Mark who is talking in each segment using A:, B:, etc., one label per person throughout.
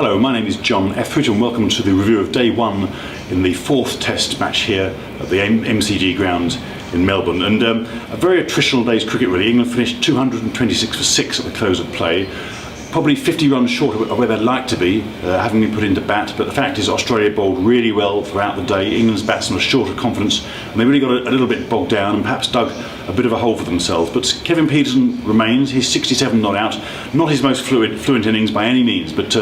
A: Hello, my name is John Etheridge and welcome to the review of day one in the fourth test match here at the MCG ground in Melbourne. And a very attritional day's cricket really. England finished 226 for 6 at the close of play. Probably 50 runs short of where they'd like to be, having been put into bat, but the fact is Australia bowled really well throughout the day. England's batsmen were short of confidence and they really got a little bit bogged down and perhaps dug a bit of a hole for themselves. But Kevin Pietersen remains. He's 67 not out, not his most fluent innings by any means, but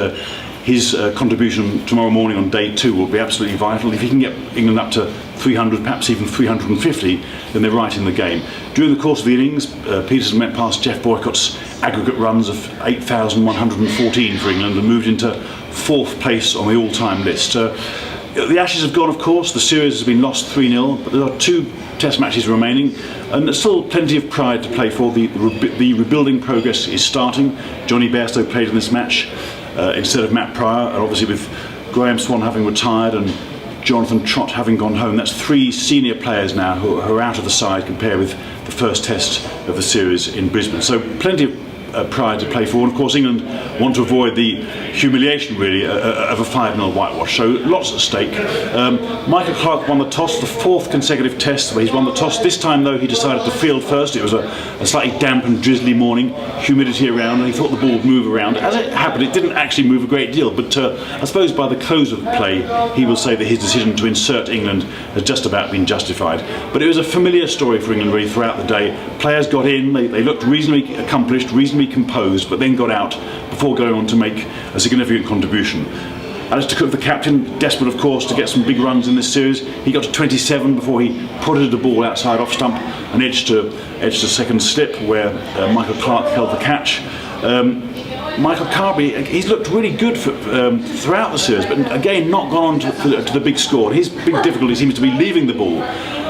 A: his contribution tomorrow morning on day two will be absolutely vital. If he can get England up to 300, perhaps even 350, then they're right in the game. During the course of the innings, Pietersen went past Geoff Boycott's aggregate runs of 8,114 for England and moved into fourth place on the all-time list. The Ashes have gone, of course. The series has been lost 3-0, but there are 2 test matches remaining and there's still plenty of pride to play for. The rebuilding progress is starting. Jonny Bairstow played in this match instead of Matt Pryor, and obviously with Graham Swan having retired and Jonathan Trott having gone home, that's 3 senior players now who are out of the side compared with the first test of the series in Brisbane. So plenty of pride to play for, and of course England want to avoid the humiliation really of a 5-0 whitewash, so lots at stake. Michael Clarke won the toss, the 4th consecutive test where he's won the toss. This time though he decided to field first. It was a slightly damp and drizzly morning, humidity around, and he thought the ball would move around. As it happened, it didn't actually move a great deal, but I suppose by the close of play he will say that his decision to insert England has just about been justified. But it was a familiar story for England really throughout the day. Players got in, they looked reasonably accomplished, reasonably composed, but then got out before going on to make a significant contribution. Alistair Cook, the captain, desperate of course to get some big runs in this series. He got to 27 before he prodded the ball outside off stump and edged to second slip where Michael Clarke held the catch. Michael Carby, he's looked really good throughout the series, but again not gone on to the big score. His big difficulty seems to be leaving the ball.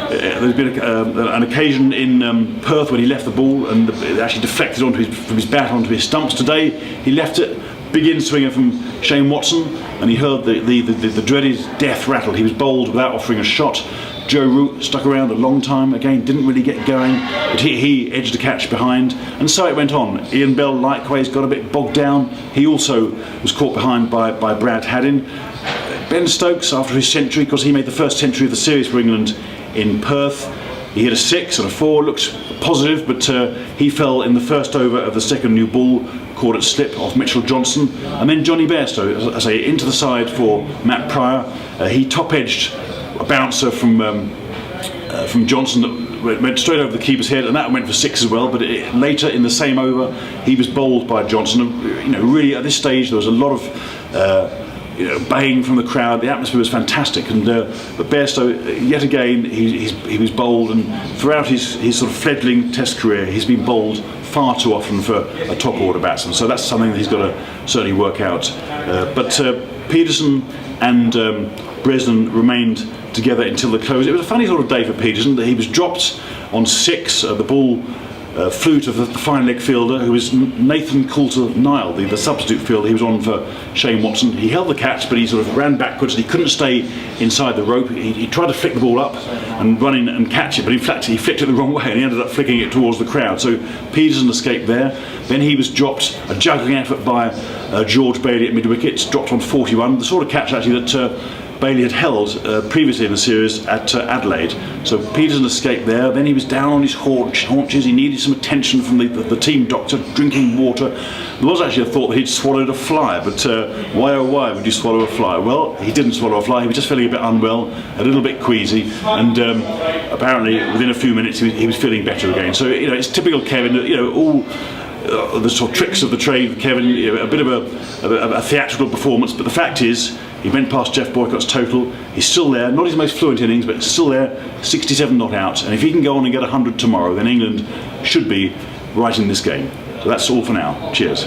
A: There's been an occasion in Perth when he left the ball and it actually deflected from his bat onto his stumps. Today he left it, big in-swinger from Shane Watson, and he heard the dreaded death rattle. He was bowled without offering a shot. Joe Root stuck around a long time, again didn't really get going, but he edged a catch behind, and so it went on. Ian Bell likewise got a bit bogged down. He also was caught behind by Brad Haddin. Ben Stokes, after his century, because he made the first century of the series for England in Perth, he hit a 6 and a 4, looked positive, but he fell in the first over of the second new ball, caught it slip off Mitchell Johnson. And then Jonny Bairstow, as I say, into the side for Matt Pryor. He top-edged a bouncer from Johnson that went straight over the keeper's head, and that went for 6 as well. But later in the same over, he was bowled by Johnson. Really at this stage there was a lot of baying from the crowd. The atmosphere was fantastic, and but Bairstow yet again he was bowled, and throughout his sort of fledgling Test career he's been bowled far too often for a top order batsman. So that's something that he's got to certainly work out. But Pietersen and Bresnan remained together until the close. It was a funny sort of day for Pietersen. He was dropped on 6. The ball flew to the fine leg fielder, who was Nathan Coulter-Nile, the substitute fielder. He was on for Shane Watson. He held the catch, but he sort of ran backwards and he couldn't stay inside the rope. He tried to flick the ball up and run in and catch it, but in fact he flicked it the wrong way and he ended up flicking it towards the crowd. So Pietersen escaped there. Then he was dropped, a juggling effort by George Bailey at mid-wicket, dropped on 41, the sort of catch actually that Bailey had held previously in the series at Adelaide. So Pietersen escaped there. Then he was down on his haunches. He needed some attention from the team doctor, drinking water. There was actually a thought that he'd swallowed a fly, but why oh why would you swallow a fly? Well, he didn't swallow a fly. He was just feeling a bit unwell, a little bit queasy, and apparently within a few minutes he was feeling better again. So it's typical Kevin. All the sort of tricks of the trade, Kevin. A bit of a theatrical performance, but the fact is, he went past Geoff Boycott's total. He's still there, not his most fluent innings, but still there, 67 not out. And if he can go on and get 100 tomorrow, then England should be right in this game. So that's all for now. Cheers.